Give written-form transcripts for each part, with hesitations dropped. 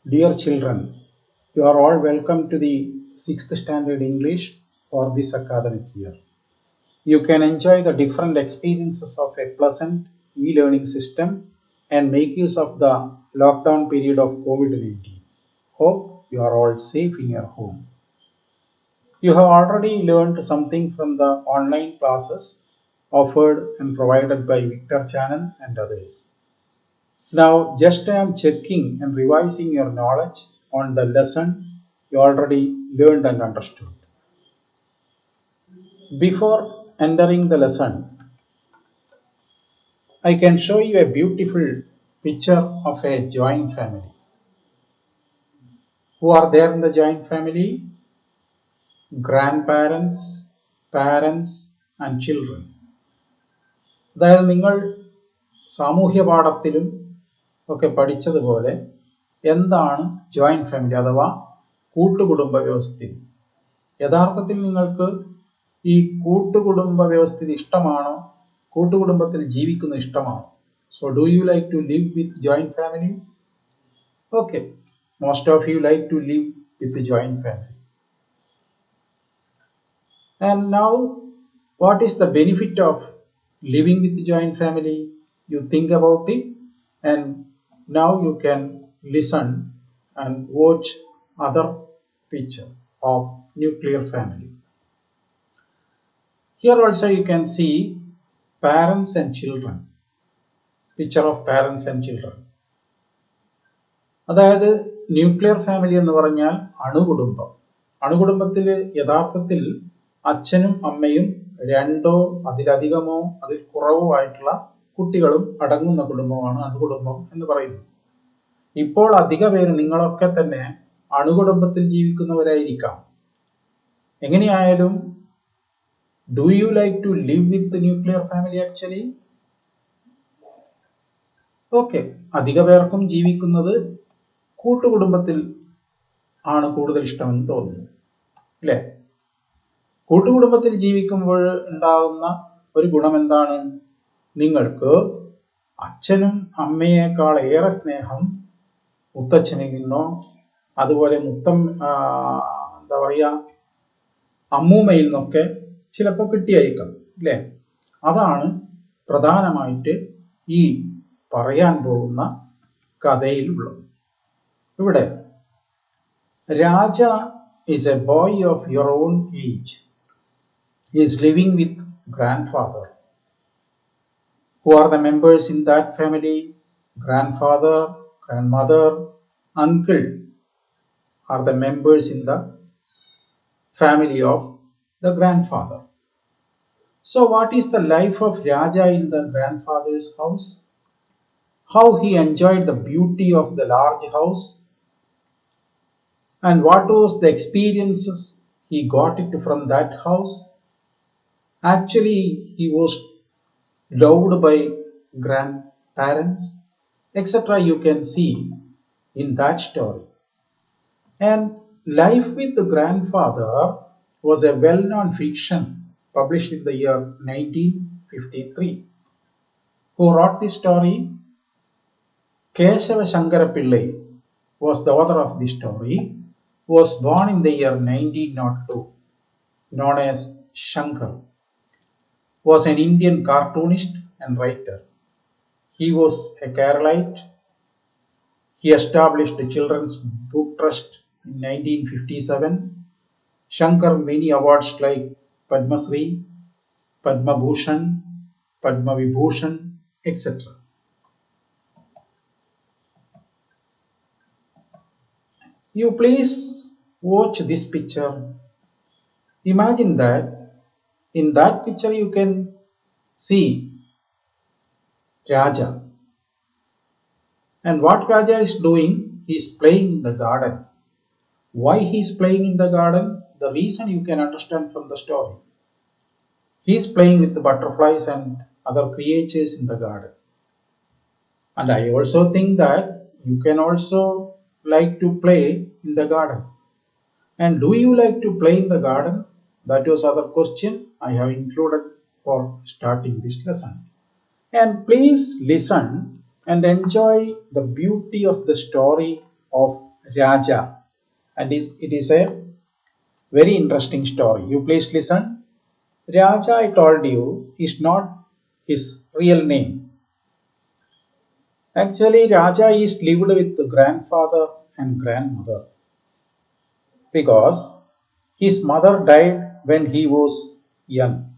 Dear children, you are all welcome to the 6th Standard English for this academic year. You can enjoy the different experiences of a pleasant e-learning system and make use of the lockdown period of COVID-19. Hope you are all safe in your home. You have already learned something from the online classes offered and provided by Victor Channel and others. Now, just I am checking and revising your knowledge on the lesson you already learned and understood. Before entering the lesson, I can show you a beautiful picture of a joint family. Who are there in the joint family? Grandparents, parents, and children. അതായത് നിങ്ങൾ സാമൂഹ്യ പാഠത്തിലും ഒക്കെ പഠിച്ചതുപോലെ എന്താണ് joint family അഥവാ കൂട്ടുകുടുംബ വ്യവസ്ഥിതി. യഥാർത്ഥത്തിൽ നിങ്ങൾക്ക് ഈ കൂട്ടുകുടുംബ വ്യവസ്ഥിതി ഇഷ്ടമാണോ? കൂട്ടുകുടുംബത്തിൽ ജീവിക്കുന്നത് ഇഷ്ടമാണോ? So do you like to live with joint family? Okay, most of you like to live with joint family. And now, what is the benefit of living with joint family? You think about it, and now you can listen and watch other picture of nuclear family. Here also you can see parents and children. Picture of parents and children. അതായത് nuclear family എന്ന് പറഞ്ഞാൽ അണുകുടുംബം. അണുകുടുംബത്തിൽ യഥാർത്ഥത്തിൽ അച്ഛനും അമ്മയും രണ്ടോ അതിലധികമോ അതിൽ കുറവോ ആയിട്ടുള്ള കുട്ടികളും അടങ്ങുന്ന കുടുംബമാണ് അണുകുടുംബം എന്ന് പറയുന്നത്. ഇപ്പോൾ അധിക പേര് നിങ്ങളൊക്കെ തന്നെ അണുകുടുംബത്തിൽ ജീവിക്കുന്നവരായിരിക്കാം. എങ്ങനെയായാലും do you like to live with nuclear family actually? Okay, അധിക പേർക്കും ജീവിക്കുന്നത് കൂട്ടുകുടുംബത്തിൽ ആണ് കൂടുതൽ ഇഷ്ടമെന്ന് തോന്നുന്നു, അല്ലേ? കൂട്ടുകുടുംബത്തിൽ ജീവിക്കുമ്പോൾ ഉണ്ടാകുന്ന ഒരു ഗുണം എന്താണ്? നിങ്ങൾക്ക് അച്ഛനും അമ്മയേക്കാൾ ഏറെ സ്നേഹം മുത്തച്ഛനിൽ നിന്നോ അതുപോലെ എന്താ പറയുക അമ്മൂമ്മയിൽ നിന്നൊക്കെ ചിലപ്പോൾ കിട്ടിയേക്കാം, അല്ലേ? അതാണ് പ്രധാനമായിട്ട് ഈ പറയാൻ പോകുന്ന കഥയിലുള്ളത്. ഇവിടെ രാജ is a boy of your own age. He is living with grandfather. Who are the members in that family? Grandfather, grandmother, uncle are the members in the family of the grandfather. So what is the life of Raja in the grandfather's house? How he enjoyed the beauty of the large house? And what was the experiences he got it from that house? Actually, he was loved by grandparents, etc. You can see in that story. And Life with the Grandfather was a well-known fiction published in the year 1953. Who wrote this story? Kesava Shankara Pillai was the author of this story. Was born in the year 1902, known as Shankar. Was an Indian cartoonist and writer. He was a Keralite. He established the Children's Book Trust in 1957. Shankar many awards like Padma Shri, Padma Bhushan, Padma Vibhushan, etc. You please watch this picture. Imagine that in that picture you can see Raja. And what Raja is doing, he is playing in the garden. Why he is playing in the garden? The reason you can understand from the story. He is playing with the butterflies and other creatures in the garden. And I also think that you can also like to play in the garden. And do you like to play in the garden? That was other question I have included for starting this lesson. And please listen and enjoy the beauty of the story of Raja, and it is a very interesting story. You please listen. Raja, I told you, is not his real name. Actually, Raja is lived with the grandfather and grandmother because his mother died when he was young.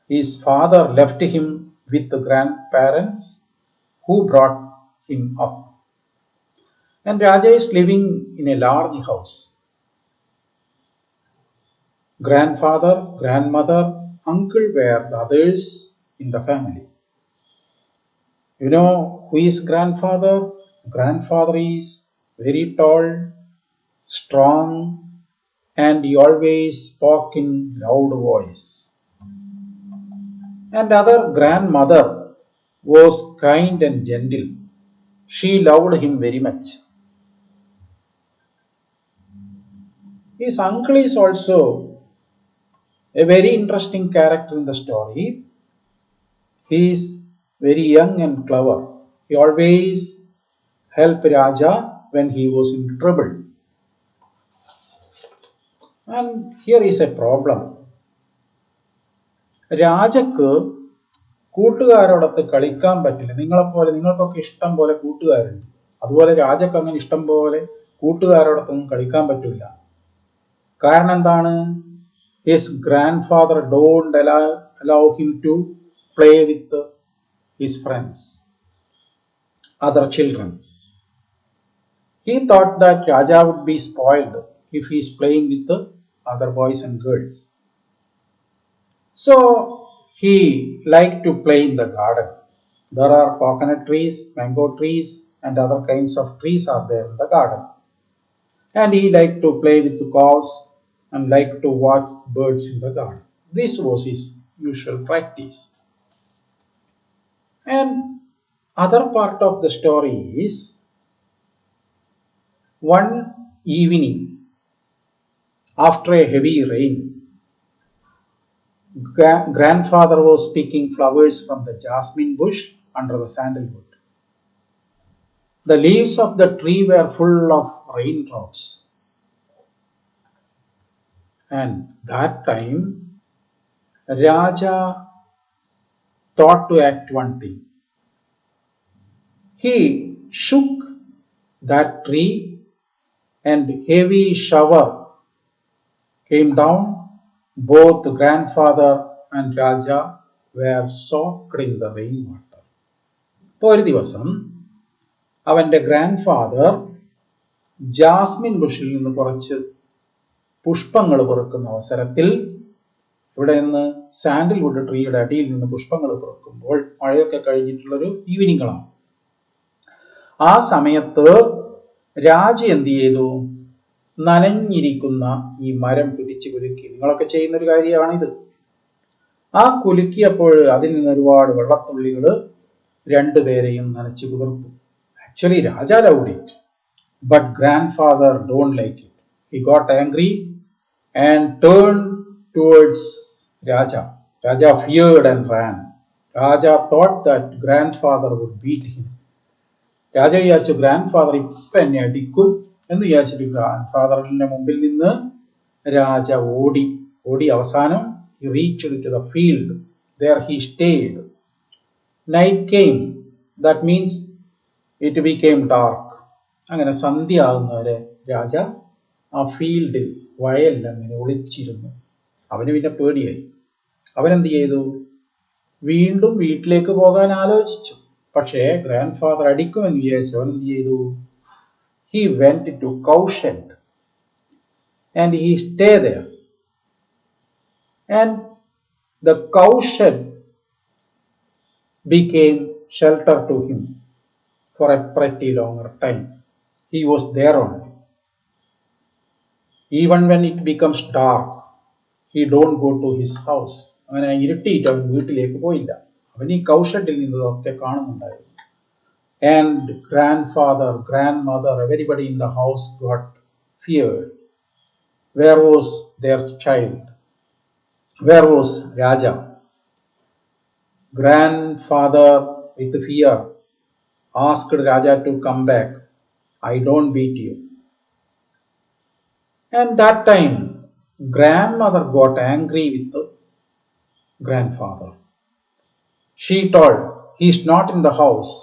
His father left him with the grandparents who brought him up. And Raja is living in a large house. Grandfather, grandmother, uncle were the others in the family. You know who is grandfather? Grandfather is very tall, strong, and he always spoke in loud voice. And other grandmother was kind and gentle. She loved him very much. His uncle is also a very interesting character in the story. He is very young and clever. He always helped Raja when he was in trouble. And here is a problem. രാജക്ക് കൂട്ടുകാരോടൊത്ത് കളിക്കാൻ പറ്റില്ല. നിങ്ങളെപ്പോലെ നിങ്ങൾക്കൊക്കെ ഇഷ്ടം പോലെ കൂട്ടുകാരുണ്ട്. അതുപോലെ രാജക്ക് അങ്ങനെ ഇഷ്ടം പോലെ കൂട്ടുകാരോടൊത്തൊന്നും കളിക്കാൻ പറ്റില്ല. കാരണം എന്താണ്? His grandfather don't allow him to play with his friends, other children. He thought that Raja would be spoiled if he is playing with the other boys and girls. So he liked to play in the garden. There are coconut trees, mango trees, and other kinds of trees are there in the garden. And he liked to play with the cows and liked to watch birds in the garden. This was his usual practice. And other part of the story is one evening after a heavy rain, grandfather was picking flowers from the jasmine bush under the sandalwood. The leaves of the tree were full of raindrops. And that time, Raja thought to act one thing. He shook that tree and heavy shower came down. Both grandfather and Raja were soaked in the rainwater. ഒരു ദിവസം അവന്റെ grandfather Jasmine ബുഷിൽ നിന്ന് കുറച്ച് പുഷ്പങ്ങൾ പെറുക്കുന്ന അവസരത്തിൽ ഇവിടെ നിന്ന് sandalwood ട്രീയുടെ അടിയിൽ നിന്ന് പുഷ്പങ്ങൾ പെറുക്കുമ്പോൾ മഴയൊക്കെ കഴിഞ്ഞിട്ടുള്ളൊരു ഈവനിങ്ങളാണ്. ആ സമയത്ത് രാജ എന്ത് ചെയ്തു? നനഞ്ഞിരിക്കുന്ന ഈ മരം പിടിച്ച് കുലുക്കി. നിങ്ങളൊക്കെ ചെയ്യുന്ന ഒരു കാര്യമാണിത്. ആ കുലുക്കിയപ്പോൾ അതിൽ നിന്ന് ഒരുപാട് വെള്ളത്തുള്ളികൾ രണ്ടുപേരെയും നനച്ചു കുതിർത്തു. Actually Raja loved it, but grandfather don't like it. He got angry and turn towards Raja. Raja feared and ran. Raja thought that grandfather would beat him. രാജ വിചാരിച്ചു ഗ്രാൻഡ്ഫാദർ ഇപ്പൊ എന്നെ അടിക്കും എന്ന് വിചാരിച്ചിട്ട് ഗ്രാൻഡ്ഫാദറിന്റെ മുമ്പിൽ നിന്ന് രാജ ഓടി അവസാനം he reached to the field. There he stayed. Night came. That means it became dark. അങ്ങനെ സന്ധ്യ ആകുന്നവരെ രാജ ആ ഫീൽഡിൽ വയലിൽ അങ്ങനെ ഒളിച്ചിരുന്നു. അവന് പിന്നെ പേടിയായി. അവനെന്ത് ചെയ്തു? വീണ്ടും വീട്ടിലേക്ക് പോകാൻ ആലോചിച്ചു. പക്ഷേ ഗ്രാൻഡ്ഫാദർ അടിക്കുമെന്ന് വിചാരിച്ചു. അവൻ എന്ത് ചെയ്തു? He went to cowshed and he stayed there. And the cowshed became shelter to him for a pretty longer time. He was there only. Even when it becomes dark, he don't go to his house. അവനെ ഇരുട്ടിയിട്ട് അവൻ വീട്ടിലേക്ക് പോയില്ല. അവൻ ഈ കൗഷഡിൽ നിന്നതൊക്കെ കാണുന്നുണ്ടായിരുന്നു. And grandfather, grandmother, everybody in the house got feared. Where was their child? Where was Raja? Grandfather with fear asked Raja to come back. I don't beat you. And that time, grandmother got angry with the grandfather. She told, he's not in the house.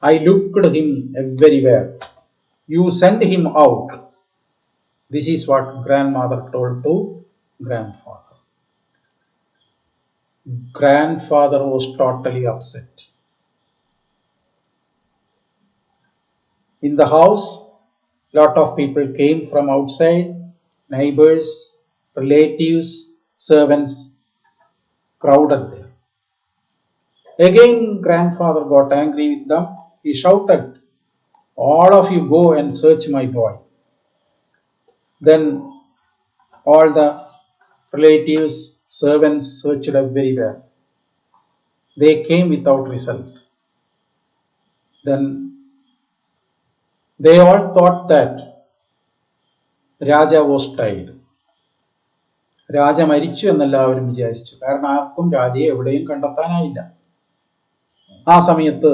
I looked him everywhere. You send him out. This is what grandmother told to grandfather. Grandfather was totally upset. In the house, lot of people came from outside, neighbors, relatives, servants, crowded there. Again, grandfather got angry with them. He shouted, all of you go and search my boy. Then all the relatives, servants searched everywhere. They came without result. Then they all thought that Raja was died. രാജ മരിച്ചു എന്നെല്ലാവരും വിചാരിച്ചു. കാരണം ആർക്കും രാജയെ എവിടെയും കണ്ടെത്താനായില്ല. ആ സമയത്ത്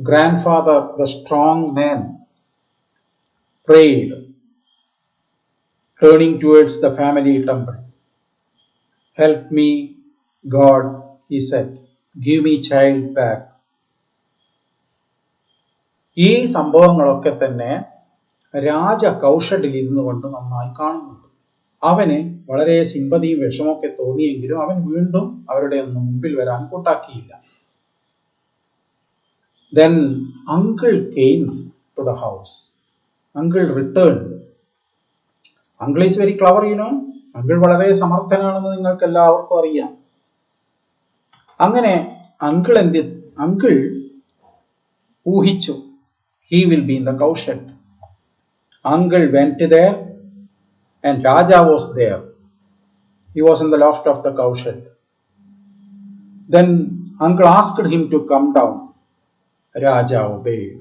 grandfather, the strong man, prayed, turning towards the family temple. Help me, God, he said. Give me child back. ഈ സംഭവങ്ങളൊക്കെ തന്നെ രാജ കൗഷഡിൽ ഇരുന്നു കൊണ്ട് നന്നായി കാണുന്നുണ്ട്. അവന് വളരെ സിമ്പതിയും വിഷമൊക്കെ തോന്നിയെങ്കിലും അവൻ വീണ്ടും അവരുടെ ഒന്നും മുമ്പിൽ വരാൻ കൂട്ടാക്കിയില്ല. Then uncle came to the house. Uncle returned. Uncle is very clever, you know. Uncle വളരെ സമർത്ഥനാണെന്ന് നിങ്ങൾക്ക് എല്ലാവർക്കും അറിയാം. അങ്ങനെ uncle ഊഹിച്ചു, he will be in the cowshed. Uncle went there and Raja was there. He was in the loft of the cowshed. Then uncle asked him to come down. Raja obeyed.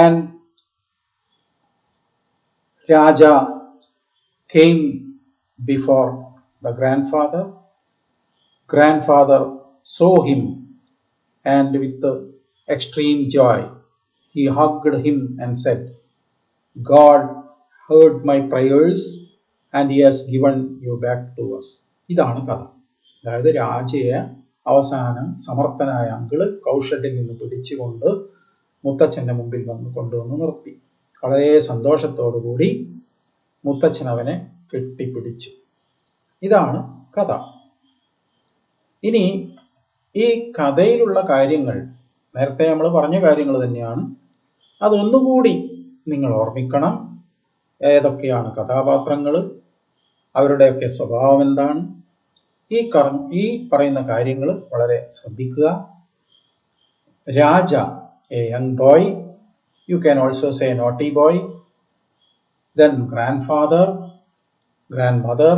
And Raja came before the grandfather. Grandfather saw him and with extreme joy he hugged him and said, God heard my prayers and he has given you back to us. ഇതാണ് കഥ. അതായത് രാജയെ അവസാനം സമർത്ഥനായ uncle കൗഷഡിൽ നിന്ന് പിടിച്ചുകൊണ്ട് മുത്തച്ഛൻ്റെ മുമ്പിൽ കൊണ്ടുവന്ന് നിർത്തി. വളരെ സന്തോഷത്തോടുകൂടി മുത്തച്ഛൻ അവനെ കെട്ടിപ്പിടിച്ചു. ഇതാണ് കഥ. ഇനി ഈ കഥയിലുള്ള കാര്യങ്ങൾ നേരത്തെ നമ്മൾ പറഞ്ഞ കാര്യങ്ങൾ തന്നെയാണ്. അതൊന്നുകൂടി നിങ്ങൾ ഓർമ്മിക്കണം. ഏതൊക്കെയാണ് കഥാപാത്രങ്ങൾ, അവരുടെയൊക്കെ സ്വഭാവം എന്താണ്, ഈ പറയുന്ന കാര്യങ്ങൾ വളരെ ശ്രദ്ധിക്കുക. രാജ, a young boy, you can also say naughty boy. Then grandfather, grandmother,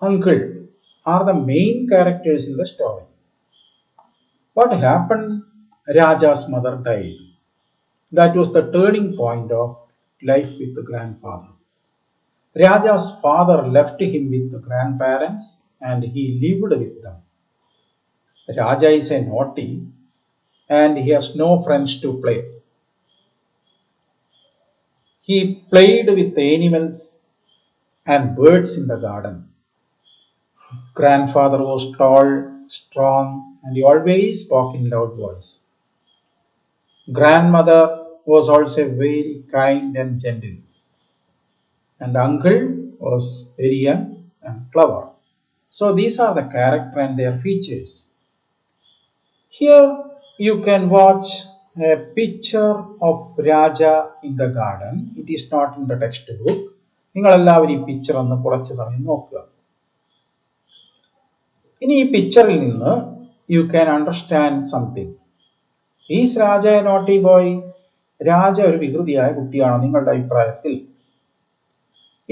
uncle are the main characters in the story. What happened? Raja's mother died. That was the turning point of life with the grandfather. Raja's father left him with the grandparents and he lived with them. Raja is a naughty and he has no friends to play. He played with animals and birds in the garden. Grandfather was tall, strong, and he always spoke in loud voice. Grandmother was also very kind and gentle. And the uncle was very young and clever. So these are the character and their features. Here you can watch a picture of Raja in the garden. It is not in the textbook. നിങ്ങളെല്ലാവരും ഈ picture ഒന്ന് കുറച്ച് സമയം നോക്കുക. ഇനി ഈ പിക്ചറിൽ നിന്ന് you can understand something. Is Raja a naughty boy? Raja ഒരു വികൃതിയായ കുട്ടിയാണോ നിങ്ങളുടെ അഭിപ്രായത്തിൽ?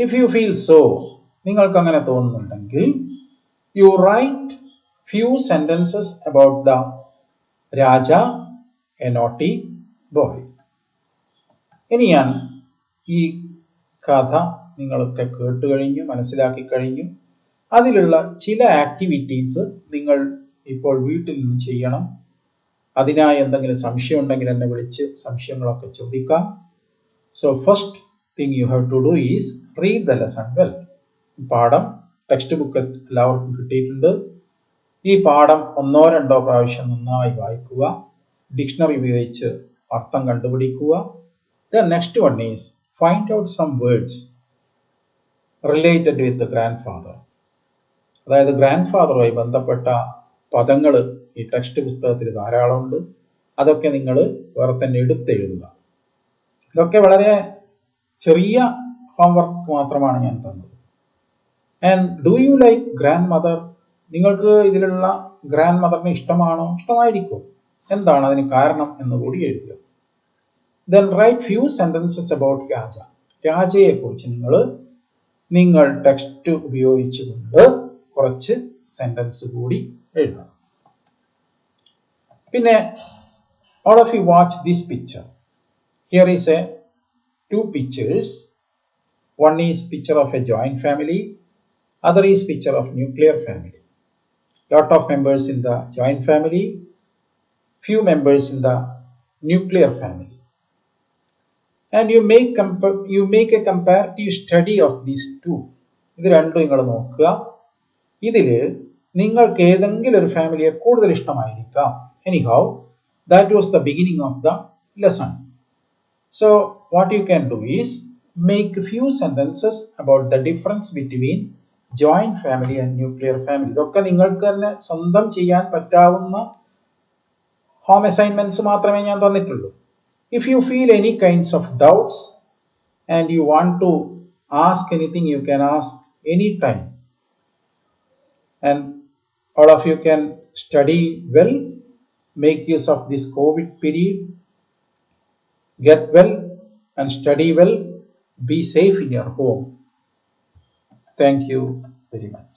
ഇഫ് യു ഫീൽ സോ, നിങ്ങൾക്ക് അങ്ങനെ തോന്നുന്നുണ്ടെങ്കിൽ you write few sentences about the Raja a naughty boy. ഇനി ഞാൻ ഈ കഥ നിങ്ങളൊക്കെ കേട്ട് കഴിഞ്ഞു, മനസ്സിലാക്കി കഴിഞ്ഞു. അതിലുള്ള ചില ആക്ടിവിറ്റീസ് നിങ്ങൾ ഇപ്പോൾ വീട്ടിൽ നിന്ന് ചെയ്യണം. അതിനായി എന്തെങ്കിലും സംശയം ഉണ്ടെങ്കിൽ എന്നെ വിളിച്ച് സംശയങ്ങളൊക്കെ ചോദിക്കാം. So first thing you have to do is read the lesson well. പാഠം ടെക്സ്റ്റ് ബുക്ക് എല്ലാവർക്കും കിട്ടിയിട്ടുണ്ട്. ഈ പാഠം 1-2 പ്രാവശ്യം നന്നായി വായിക്കുക. ഡിക്ഷണറി ഉപയോഗിച്ച് അർത്ഥം കണ്ടുപിടിക്കുക. The next one is find out some words related with grandfather. അതായത് ഗ്രാൻഡ് ഫാദറുമായി ബന്ധപ്പെട്ട പദങ്ങൾ ഈ ടെക്സ്റ്റ് പുസ്തകത്തിൽ ധാരാളമുണ്ട്. അതൊക്കെ നിങ്ങൾ വേറെ തന്നെ എടുത്തെഴുതുക. ഇതൊക്കെ വളരെ ചെറിയ ഹോംവർക്ക് മാത്രമാണ് ഞാൻ തന്നത്. And do you like grand mother? നിങ്ങൾക്ക് ഇതിലുള്ള ഗ്രാൻഡ് മദറിനെ ഇഷ്ടമാണോ? ഇഷ്ടമായിരിക്കും. എന്താണ് അതിന് കാരണം എന്ന് കൂടി എഴുതുക. Then write few sentences about Raja. രാജയെ കുറിച്ച് നിങ്ങൾ ടെക്സ്റ്റ് ഉപയോഗിച്ചുകൊണ്ട് കുറച്ച് സെന്റൻസ് കൂടി എഴുതണം. പിന്നെ all of you watch this picture. Here is two pictures. One is picture of a joint family, other is picture of nuclear family. Lot of members in the joint family, few members in the nuclear family. And you make a comparative study of these two. ഇത് രണ്ടും നിങ്ങൾ നോക്കുക. ഇതിൽ നിങ്ങൾക്ക് ഏതെങ്കിലും ഒരു ഫാമിലിയെ കൂടുതൽ ഇഷ്ടമായിരിക്കാം. Anyhow, that was the beginning of the lesson. So what you can do is make a few sentences about the difference between joint family and nuclear family. ഇതൊക്കെ നിങ്ങൾക്ക് തന്നെ സ്വന്തം ചെയ്യാൻ പറ്റാവുന്ന ഹോം അസൈൻമെന്റ്സ് മാത്രമേ ഞാൻ തന്നിട്ടുള്ളൂ. If you feel any kinds of doubts and you want to ask anything, you can ask anytime. And all of you can study well, make use of this COVID period, get well and study well, be safe in your home. Thank you very much.